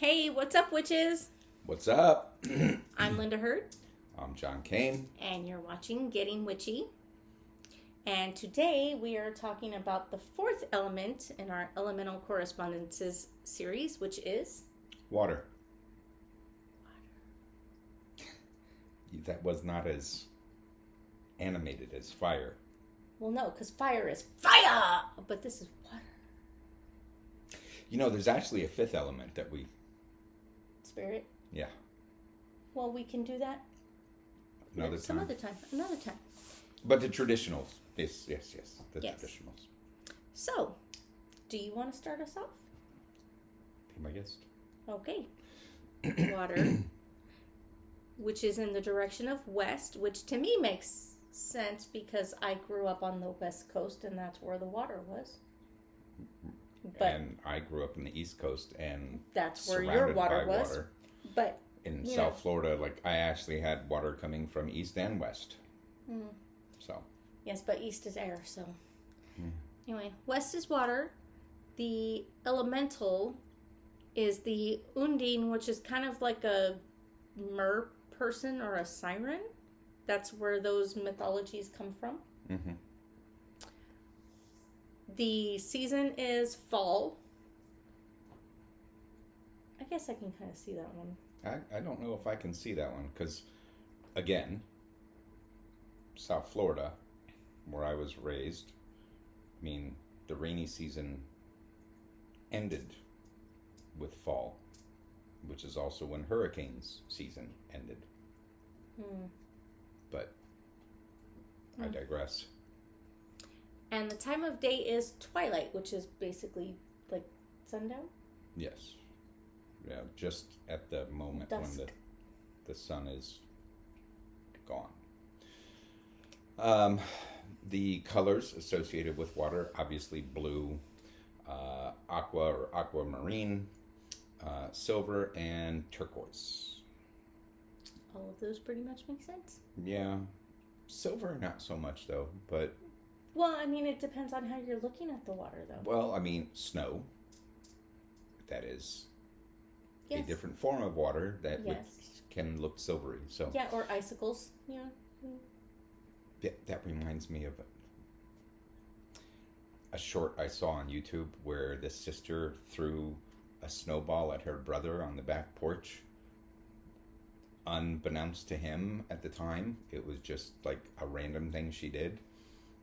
Hey, what's up, witches? What's up? I'm Linda Hurd, I'm John Kane. and you're watching Getting Witchy. And today we are talking about the fourth element in our Elemental Correspondences series, which is Water. That was not as animated as fire. well, no, because fire is fire, but this is water. You know, there's actually a fifth element that we... Spirit. Yeah. Well, we can do that some other time. Another time. But the traditionals. Yes. The Yes. traditionals. So, do you want to start us off? Be my guest. Okay. Water, which is in the direction of west, which to me makes sense because I grew up on the west coast and that's where the water was. But And I grew up in the East Coast and that's where your surrounded water by was. water. But In you South know. Florida, like I actually had water coming from east and west. So. Yes, but east is air, so. Anyway, west is water. The elemental is the Undine, which is kind of like a mer person or a siren. That's where those mythologies come from. Mm-hmm. The season is fall. I guess I can kind of see that one. I don't know if I can see that one because, again, South Florida, where I was raised, I mean, the rainy season ended with fall, which is also when hurricanes season ended. But I digress. And the time of day is twilight, which is basically like sundown. Yes. Yeah, just at the moment Dusk. when the sun is gone. The colors associated with water, obviously blue, aqua or aquamarine, silver, and turquoise. All of those pretty much make sense. Yeah, silver not so much though, but... Well, I mean, it depends on how you're looking at the water, though. Well, I mean, snow, that is a Yes. different form of water that Yes. can look silvery. So Yeah, or icicles. Yeah. that reminds me of a short I saw on YouTube where this sister threw a snowball at her brother on the back porch. Unbeknownst to him at the time, it was just like a random thing she did.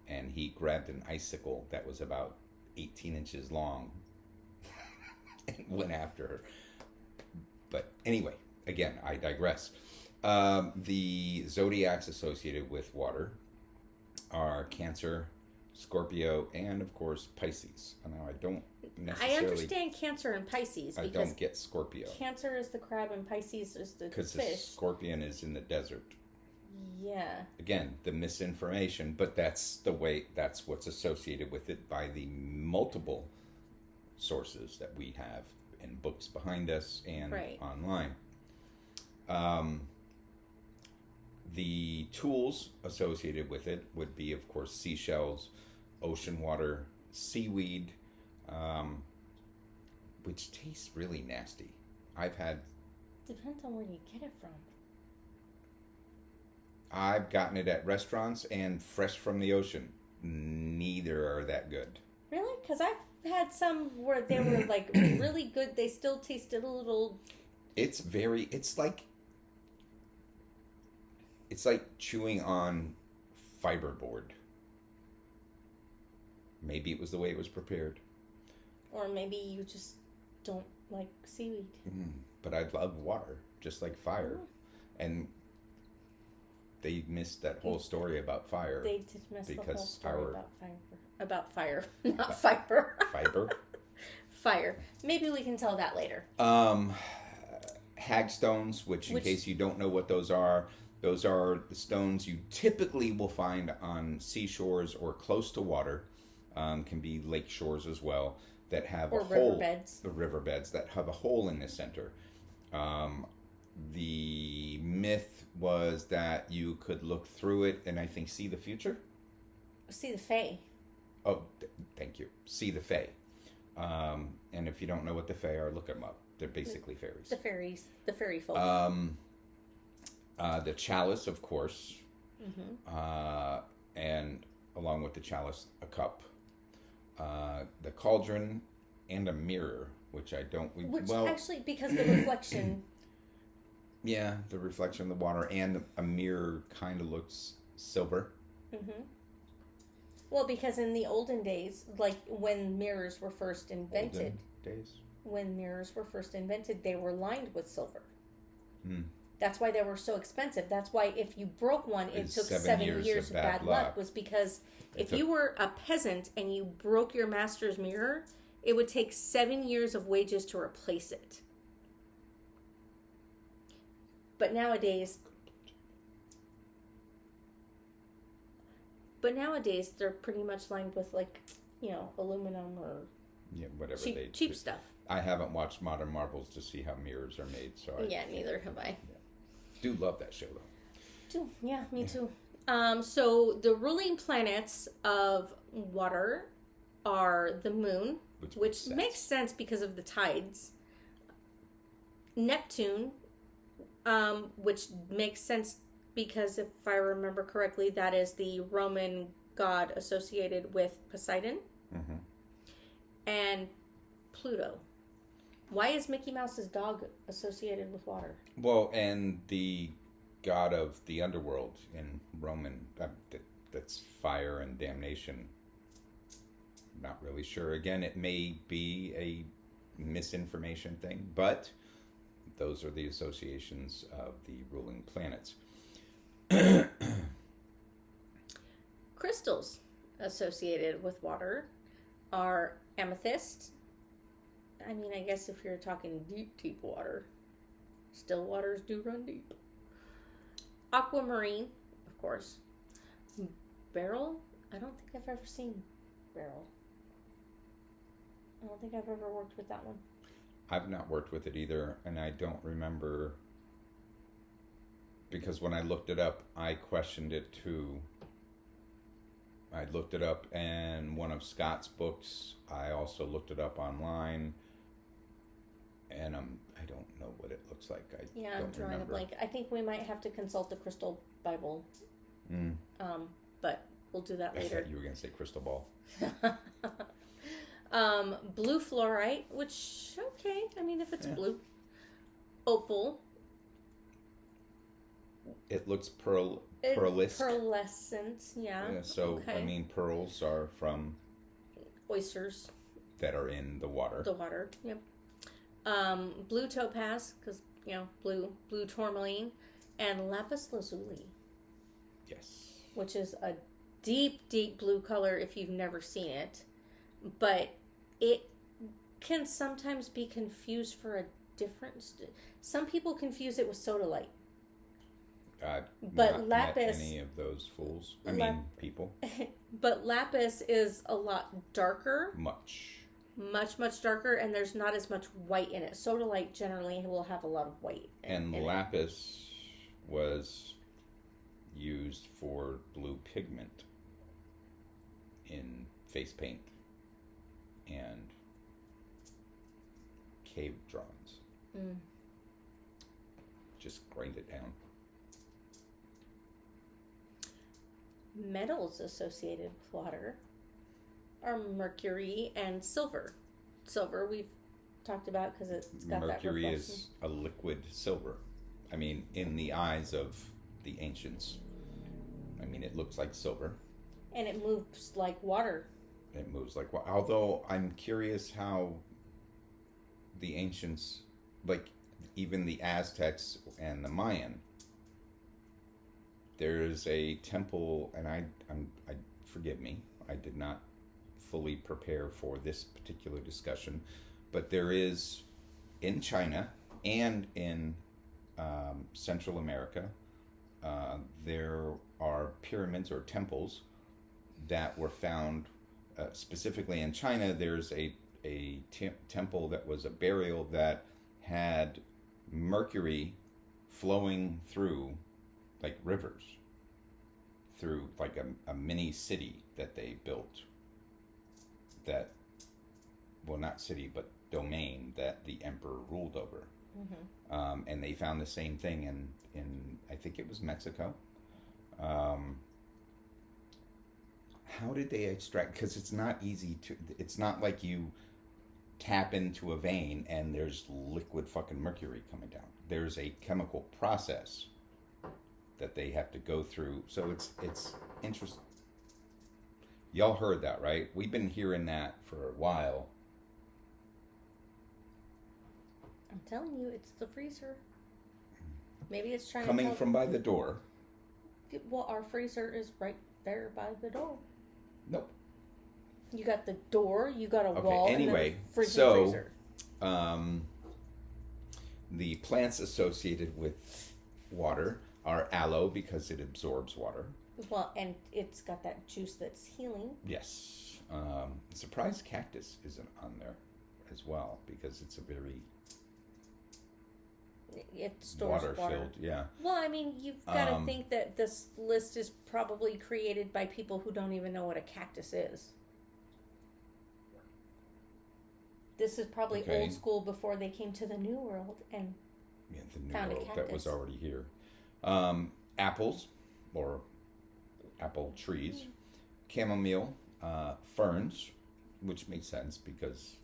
And he grabbed an icicle that was about 18 inches long and went after her. But anyway, again, I digress. The zodiacs associated with water are Cancer, Scorpio, and of course Pisces. Now, I don't necessarily... I understand Cancer and Pisces. I because don't get Scorpio. Cancer is the crab and Pisces is the Because the fish. scorpion is in the desert. Yeah. Again, the misinformation, but that's what's associated with it by the multiple sources that we have in books behind us and Right. online. The tools associated with it would be, of course, seashells, ocean water, seaweed, which tastes really nasty. Depends on where you get it from. I've gotten it at restaurants and fresh from the ocean. Neither are that good. Really? Because I've had some where they were like really good. They still tasted a little. It's like chewing on fiberboard. Maybe it was the way it was prepared. Or maybe you just don't like seaweed. But I love water, just like fire. And they missed that whole story about fire. They did miss the whole because story our- about fire, not fiber. Fiber. Fire. Maybe we can tell that later. Hagstones, which in case you don't know what those are the stones you typically will find on seashores or close to water. Can be lake shores as well, that have Or a hole. riverbeds. The riverbeds that have a hole in the center. The myth was that you could look through it and I think see the future. See the Fae. Oh, thank you. See the Fae. And if you don't know what the Fae are, look them up. They're basically fairies. The fairies, the fairy folk. The chalice, of course, Mm-hmm. and along with the chalice, a cup. The cauldron and a mirror, which I don't. Actually, because the reflection. Yeah, the reflection of the water and a mirror kind of looks silver. Mm-hmm. Well, because in the olden days, like when mirrors were first invented, they were lined with silver. Hmm. That's why they were so expensive. That's why if you broke one, it took 7 years of bad luck. Was because if you were a peasant and you broke your master's mirror, it would take 7 years of wages to replace it. But nowadays, they're pretty much lined with aluminum or whatever cheap stuff. I haven't watched Modern Marvels to see how mirrors are made, so neither have I. Yeah. Do love that show though. Me too. So the ruling planets of water are the moon, which makes sense because of the tides. Neptune, which makes sense because if I remember correctly, that is the Roman god associated with Poseidon. Mm-hmm. And Pluto. Why is Mickey Mouse's dog associated with water? Well, and the god of the underworld in Roman, that's fire and damnation. Not really sure. Again, it may be a misinformation thing, but those are the associations of the ruling planets. Crystals associated with water are amethyst. I mean, I guess if you're talking deep water, still waters do run deep. Aquamarine, of course. Beryl? I don't think I've ever seen beryl. I don't think I've ever worked with that one. I've not worked with it either, and I don't remember, because when I looked it up, I questioned it too. I looked it up in one of Scott's books. I also looked it up online, and I don't know what it looks like. I'm drawing a blank. I think we might have to consult the Crystal Bible. But we'll do that later. I thought you were going to say crystal ball. Blue fluorite, which, okay, I mean, if it's blue. Opal. It looks pearlescent. Pearlescent, yeah. So, okay. I mean, pearls are from... oysters. That are in the water. The water, yep. Blue topaz, because, blue tourmaline. And lapis lazuli. Yes. Which is a deep, deep blue color if you've never seen it. But it can sometimes be confused for a different... Some people confuse it with sodalite. But not lapis... met any of those fools. People. But lapis is a lot darker. Much darker, and there's not as much white in it. Sodalite generally will have a lot of white. And lapis was used for blue pigment in face paint and cave drawings. Just grind it down. Metals associated with water are mercury and silver. Silver we've talked about because it's got mercury that reflection. Is a liquid silver. I mean, in the eyes of the ancients, it looks like silver. And it moves like water. It moves like water. Although I'm curious how the ancients, like even the Aztecs and the Mayan, there's a temple, and I forgive me, I did not fully prepare for this particular discussion, but there is in China and in Central America, there are pyramids or temples that were found specifically in China. There's a temple that was a burial that had mercury flowing through like rivers through like a mini city that they built, that, well, not city, but domain that the emperor ruled over. And they found the same thing in I think it was Mexico. How did they extract? Because it's not easy to. It's not like you tap into a vein and there's liquid fucking mercury coming down. There's a chemical process that they have to go through. So it's interesting. Y'all heard that, right? We've been hearing that for a while. I'm telling you, it's the freezer. Maybe it's trying coming to from by the door. Well, our freezer is right there by the door. Nope. You got the door, you got a wall, anyway, and then a freezer. The plants associated with water are aloe because it absorbs water. Well, and it's got that juice that's healing. Yes. Surprised cactus isn't on there as well because it's a very it stores water filled. Yeah. Well, I mean, you've got to think that this list is probably created by people who don't even know what a cactus is. This is probably old school before they came to the New World and the New found World a cactus. that was already here. Apples or apple trees, chamomile, ferns, which makes sense because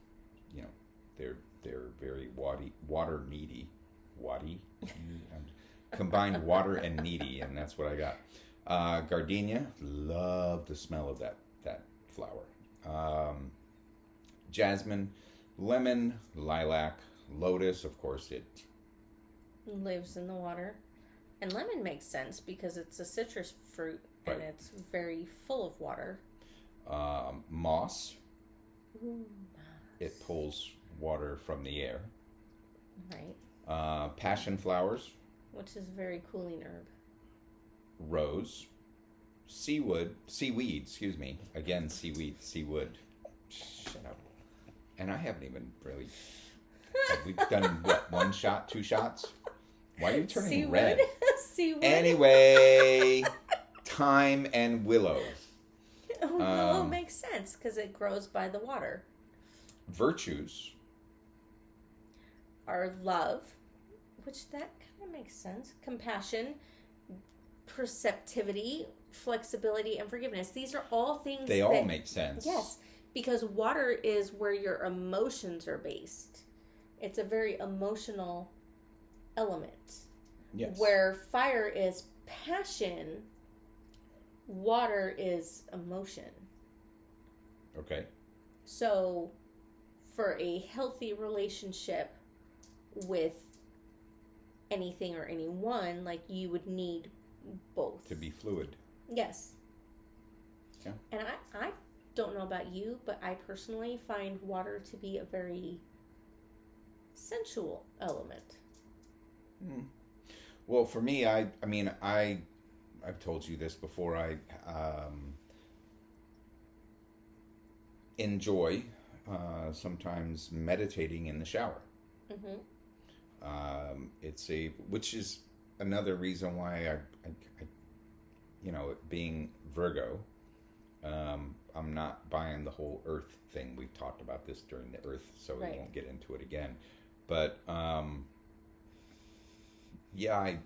they're very water needy. Combined water and needy, and that's what I got. Gardenia, love the smell of that flower. Jasmine, lemon, lilac, lotus, of course it lives in the water. And lemon makes sense because it's a citrus fruit and it's very full of water. Moss. Ooh, it pulls water from the air. Right. Passion flowers. Which is a very cooling herb. Rose. Seaweed, excuse me. Again, seawood. Shut up. And I haven't even really... We've done, what, 1 shot, 2 shots? Why are you turning red? Seaweed. Anyway, thyme and willow. Willow makes sense because it grows by the water. Virtues are love, which that kind of makes sense. Compassion, perceptivity, flexibility, and forgiveness. These are all things They all make sense. Yes, because water is where your emotions are based. It's a very emotional element. Yes. Where fire is passion, water is emotion. Okay. So, for a healthy relationship with anything or anyone, like, you would need both. To be fluid. Yes. Yeah. And I don't know about you, but I personally find water to be a very sensual element. Well, for me, I've told you this before. I enjoy sometimes meditating in the shower. Mm-hmm. Which is another reason why I being Virgo, I'm not buying the whole Earth thing. We've talked about this during the Earth, so we won't get into it again. But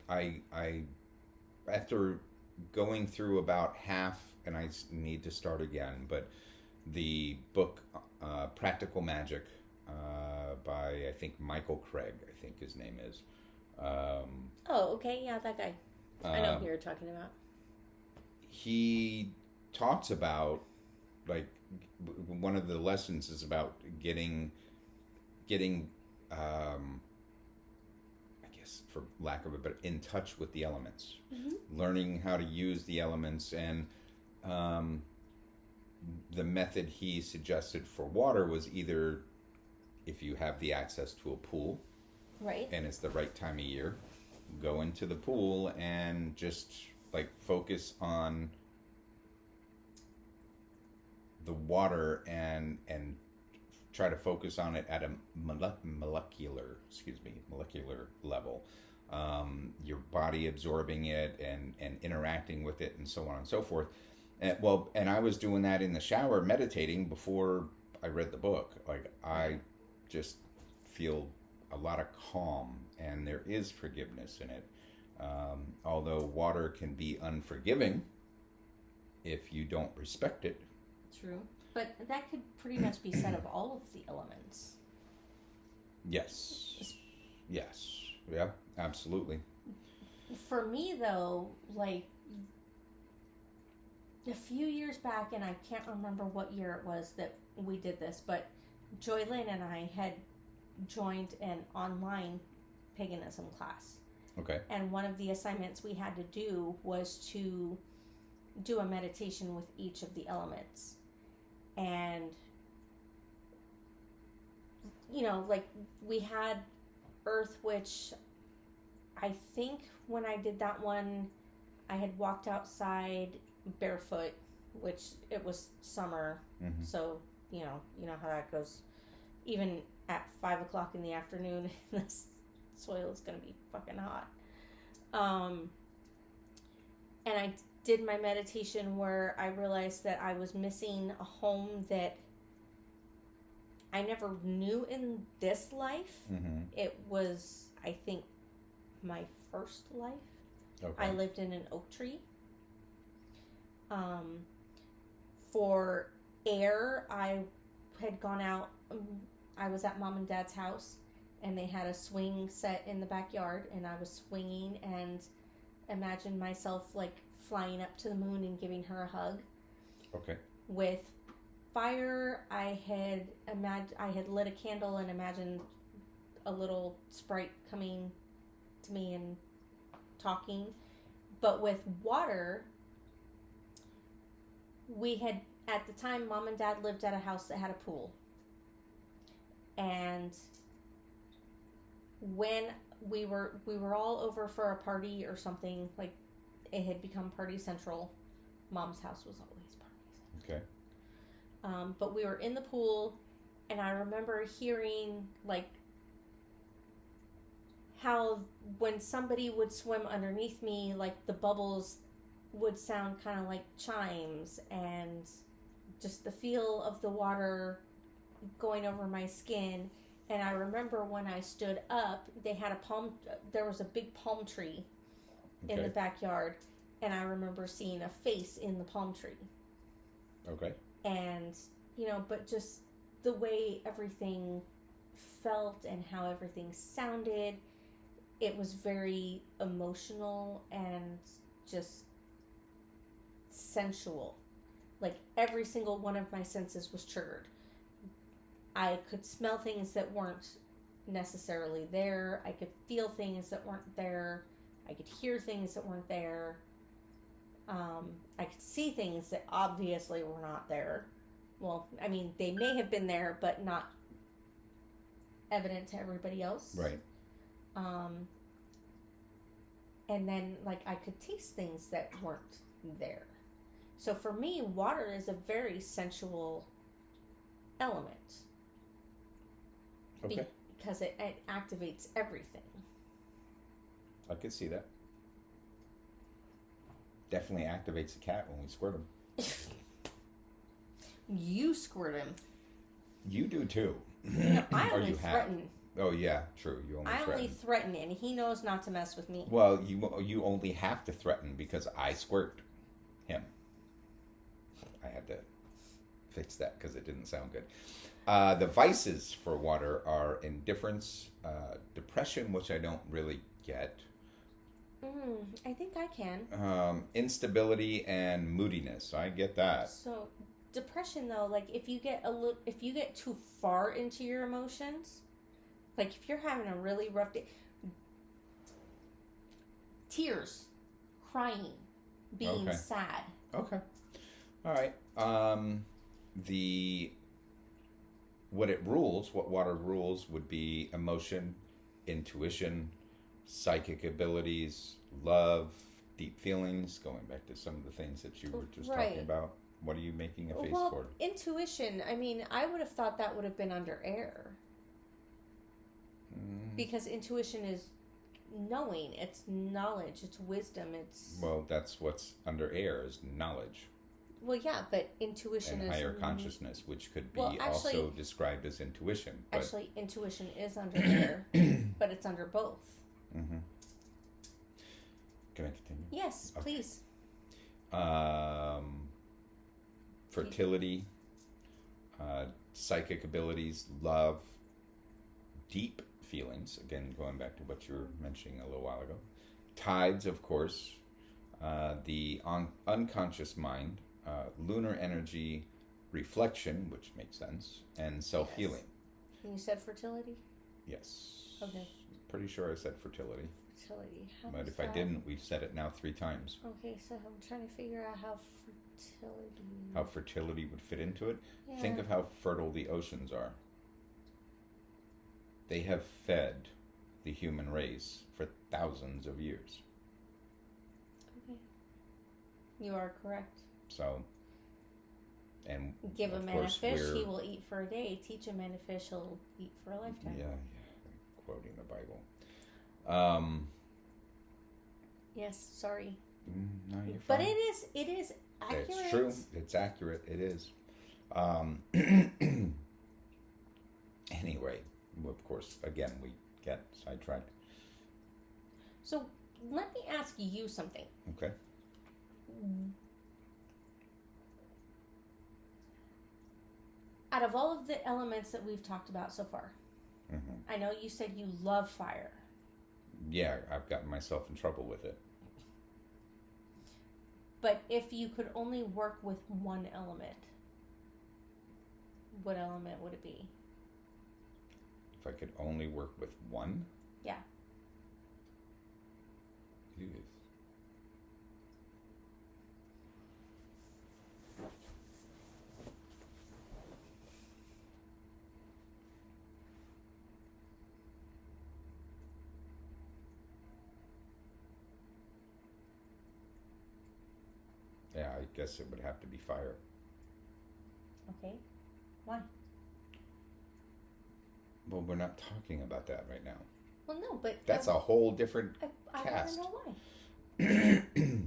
I after going through about half, and I need to start again, but the book Practical Magic by, I think, Michael Craig, I think his name is. Okay, yeah, that guy. I know who you're talking about. He talks about, like, one of the lessons is about getting I guess, for lack of a better, in touch with the elements. Mm-hmm. Learning how to use the elements, and the method he suggested for water was either, if you have the access to a pool, right, and it's the right time of year, go into the pool and just, like, focus on the water and try to focus on it at a molecular level. Your body absorbing it and interacting with it and so on and so forth. And I was doing that in the shower, meditating, before I read the book. Like, I just feel a lot of calm, and there is forgiveness in it. Although water can be unforgiving if you don't respect it. True. But that could pretty much be said of all of the elements. Yes. Yes. Yeah, absolutely. For me, though, like, a few years back, and I can't remember what year it was that we did this, but Joylyn and I had joined an online paganism class. Okay. And one of the assignments we had to do was to do a meditation with each of the elements. And, you know, like, we had Earth, which I think when I did that one, I had walked outside barefoot, which it was summer. Mm-hmm. So, you know how that goes. Even at 5 o'clock in the afternoon, this soil is going to be fucking hot. And I did my meditation where I realized that I was missing a home that I never knew in this life. Mm-hmm. It was, I think, my first life. Okay. I lived in an oak tree. For air, I had gone out. I was at Mom and Dad's house, and they had a swing set in the backyard, and I was swinging and imagined myself like flying up to the moon and giving her a hug. Okay. With fire, I had lit a candle and imagined a little sprite coming to me and talking. But with water, we had, at the time, Mom and Dad lived at a house that had a pool. And when we were all over for a party or something, like it had become party central. Mom's house was always party central. Okay. But we were in the pool, and I remember hearing like how when somebody would swim underneath me, like the bubbles would sound kind of like chimes, and just the feel of the water going over my skin. And I remember when I stood up, there was a big palm tree in the backyard, and I remember seeing a face in the palm tree. Okay. And, but just the way everything felt and how everything sounded, it was very emotional and just sensual. Like, every single one of my senses was triggered. I could smell things that weren't necessarily there. I could feel things that weren't there. I could hear things that weren't there. I could see things that obviously were not there. Well, I mean, they may have been there, but not evident to everybody else. Right. And then, like, I could taste things that weren't there. So for me, water is a very sensual element. Okay. Because it activates everything. I could see that. Definitely activates the cat when we squirt him. You squirt him. You do too. I only threaten. Oh yeah, true. You only threaten. I only threaten, and he knows not to mess with me. Well, you only have to threaten because I squirt him. I had to fix that because it didn't sound good. The vices for water are indifference, depression, which I don't really get. I think I can. Instability and moodiness. I get that. So, depression though, like if you get too far into your emotions, like if you're having a really rough day, tears, crying, being sad. Okay. All right. What water rules would be emotion, intuition, psychic abilities, love, deep feelings, going back to some of the things that you were just talking about. What are you making a face for? Intuition, I mean, I would have thought that would have been under air. Because intuition is knowing, it's knowledge, it's wisdom, it's... Well, that's what's under air is knowledge. Well, yeah, but intuition and is higher consciousness, which could be Well, actually- also described as intuition. But, actually intuition is under there, but it's under both. mm-hmm. Can I continue? Yes, Okay. please. Fertility, psychic abilities, love, deep feelings. Again, going back to what you were mentioning a little while ago. Tides, of course. The unconscious mind, lunar energy, reflection, which makes sense, and self-healing. Yes. And you said fertility? Yes. Okay. Pretty sure I said fertility. Fertility. But if I didn't, we've said it now 3 times. Okay, so I'm trying to figure out how fertility... How fertility would fit into it. Yeah. Think of how fertile the oceans are. They have fed the human race for thousands of years. Okay. You are correct. So, and give a of man a course fish, he will eat for a day. Teach a man a fish, he'll eat for a lifetime. Yeah, quoting the Bible. Yes, sorry. No, you're But fine. it is accurate. It's true. It's accurate. It is. Anyway, of course, again, we get sidetracked. So let me ask you something. Okay. Out of all of the elements that we've talked about so far, Mm-hmm. I know you said you love fire. Yeah, I've gotten myself in trouble with it. But if you could only work with one element, what element would it be? If I could only work with one? Yeah. Yes. Yeah, I guess it would have to be fire. Okay. Why? Well, we're not talking about that right now. Well, no, but... That's a whole different I cast. want to know why.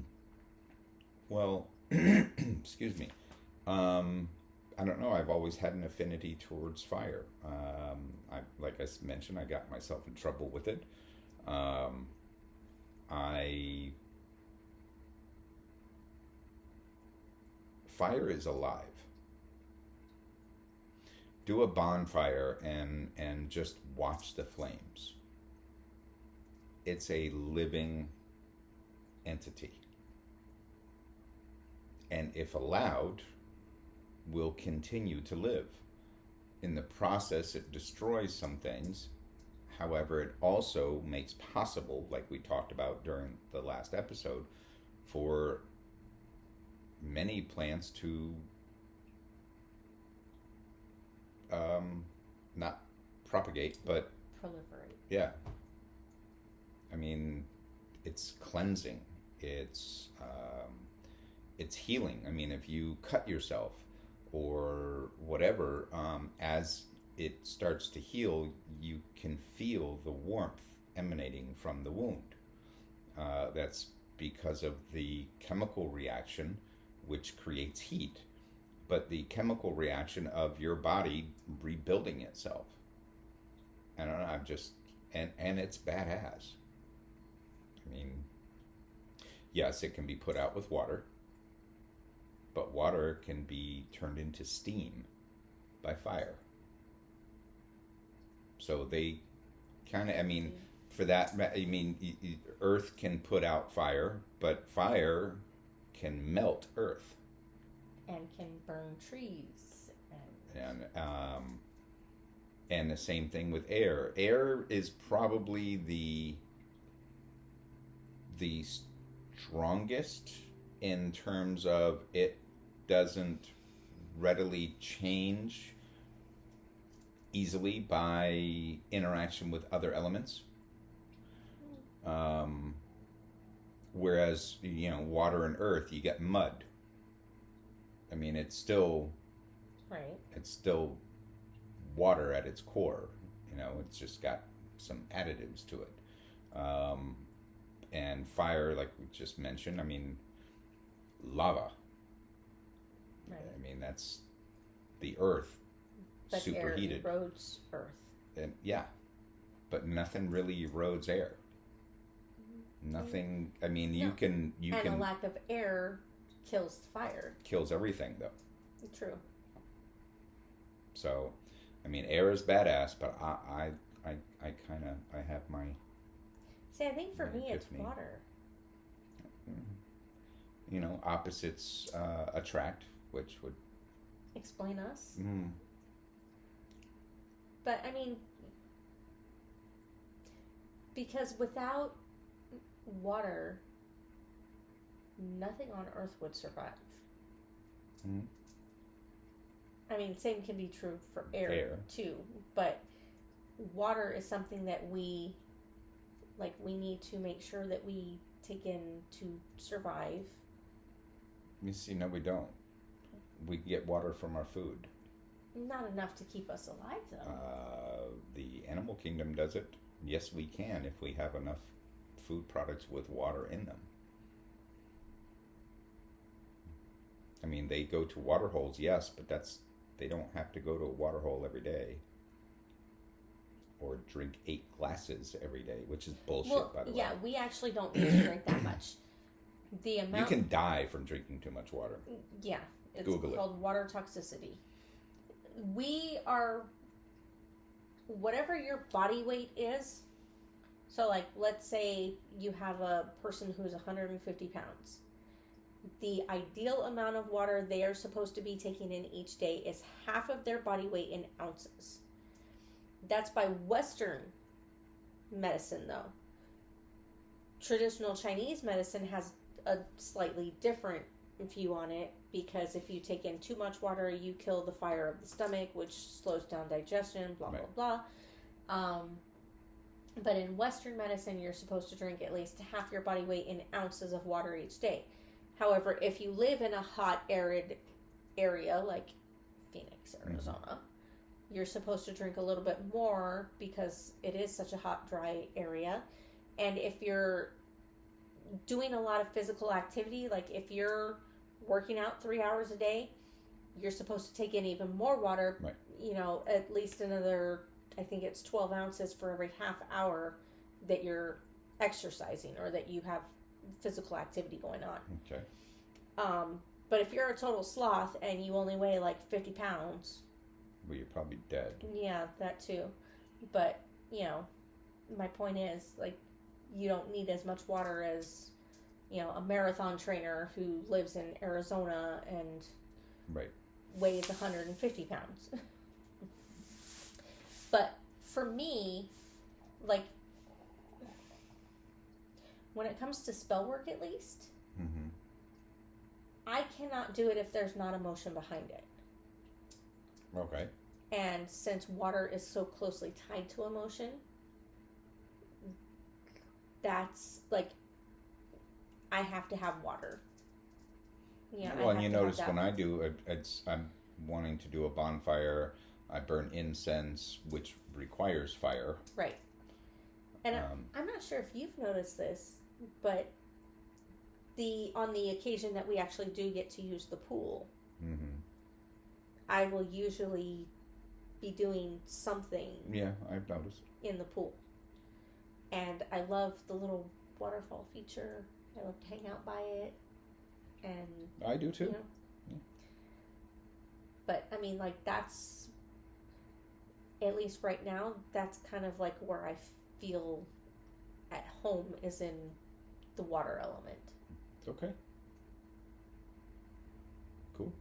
Well, excuse me. I don't know. I've always had an affinity towards fire. Like I mentioned, I got myself in trouble with it. Fire is alive. Do a bonfire and just watch the flames. It's a living entity. And if allowed, will continue to live. In the process, it destroys some things. However, it also makes possible, like we talked about during the last episode, for many plants to not propagate, but Proliferate. yeah. I mean, it's cleansing. It's healing. I mean, if you cut yourself or whatever, as it starts to heal, you can feel the warmth emanating from the wound. That's because of the chemical reaction, which creates heat, but the chemical reaction of your body rebuilding itself. I don't know. I'm just and it's badass. I mean, yes, it can be put out with water, but water can be turned into steam by fire. So they kind of, I mean, for that, I mean, Earth can put out fire, but fire can melt Earth. And can burn trees. And the same thing with air. Air is probably the strongest in terms of it doesn't readily change easily by interaction with other elements. Whereas, water and earth, you get mud. I mean, it's still water at its core. It's just got some additives to it. And fire, like we just mentioned, I mean, lava. Right. I mean, that's the Earth But superheated. air erodes Earth. And yeah, but nothing really erodes air. Nothing. I mean, you can a lack of air kills fire. Kills everything though. True. So, I mean, air is badass, but I kind of I have my. See, I think for me it's epiphany. water. You know, opposites attract, which would explain us. Mm. But I mean, because without water, nothing on Earth would survive. Mm. I mean, same can be true for air too, but water is something that we need to make sure that we take in to survive. You see, no, we don't. We get water from our food. Not enough to keep us alive, though. The animal kingdom does it. Yes, we can if we have enough food products with water in them. I mean, they go to water holes, yes, but they don't have to go to a water hole every day. Or drink 8 glasses every day, which is bullshit, by the way. Yeah, we actually don't need to drink that much. The amount you can die from drinking too much water. Yeah, it's Google called water toxicity. We are, whatever your body weight is, so like let's say you have a person who's 150 pounds. The ideal amount of water they are supposed to be taking in each day is half of their body weight in ounces. That's by Western medicine, though. Traditional Chinese medicine has a slightly different view on it, because if you take in too much water, you kill the fire of the stomach, which slows down digestion, blah, right. blah, blah. But in Western medicine, you're supposed to drink at least half your body weight in ounces of water each day. However, if you live in a hot, arid area like Phoenix, Arizona, you're supposed to drink a little bit more because it is such a hot, dry area. And if you're doing a lot of physical activity, like if you're working out 3 hours a day, you're supposed to take in even more water, right. You know, at least another, I think it's 12 ounces for every half hour that you're exercising or that you have physical activity going on. Okay. But if you're a total sloth and you only weigh like 50 pounds... Well, you're probably dead. Yeah, that too. But, you know, my point is, like, you don't need as much water as, you know, a marathon trainer who lives in Arizona and right. weighs 150 pounds. But for me, like, when it comes to spell work at least, I cannot do it if there's not emotion behind it. Okay. And since water is so closely tied to emotion, that's like, I have to have water. Yeah. Well, and you notice when I do, I'm wanting to do a bonfire. I burn incense, which requires fire. Right. And I'm not sure if you've noticed this, but on the occasion that we actually do get to use the pool, I will usually be doing something. Yeah, I've noticed. In the pool. And I love the little waterfall feature. I love to hang out by it. And I do too. You know, yeah. But I mean, like, that's, at least right now, that's kind of like where I feel at home, is in the water element. Okay. Cool.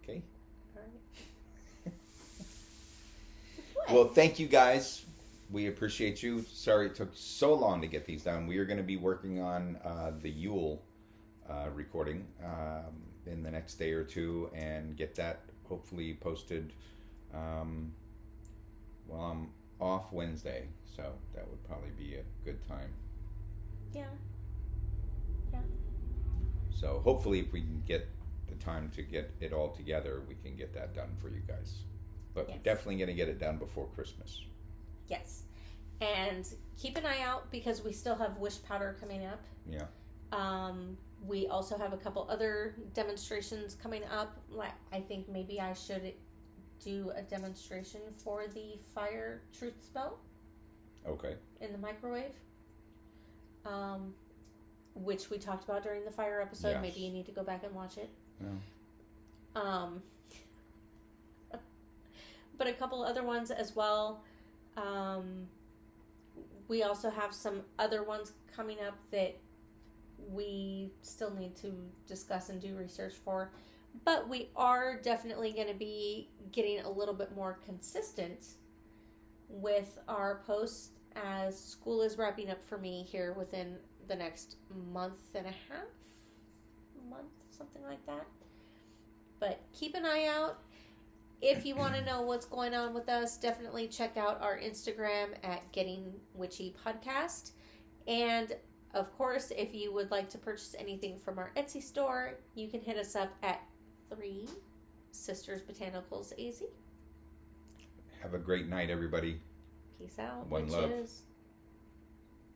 Okay. All right. Well, thank you guys. We appreciate you. Sorry it took so long to get these done. We are going to be working on the Yule recording in the next day or two and get that hopefully posted. Well, I'm off Wednesday, so that would probably be a good time. Yeah. So hopefully if we can get the time to get it all together, we can get that done for you guys. But yes. We're definitely going to get it done before Christmas. Yes. And keep an eye out because we still have wish powder coming up. Yeah. We also have a couple other demonstrations coming up. Like, I think maybe I should do a demonstration for the fire truth spell. Okay. In the microwave. Which we talked about during the fire episode. Yes. Maybe you need to go back and watch it. Yeah. But a couple other ones as well. We also have some other ones coming up that we still need to discuss and do research for. But we are definitely going to be getting a little bit more consistent with our posts as school is wrapping up for me here within the next month and a half, something like that. But keep an eye out. If you want to know what's going on with us, definitely check out our Instagram at Getting Witchy Podcast. And of course, if you would like to purchase anything from our Etsy store, you can hit us up at 3 Sisters Botanicals AZ. Have a great night, everybody. Peace out, One witches. love.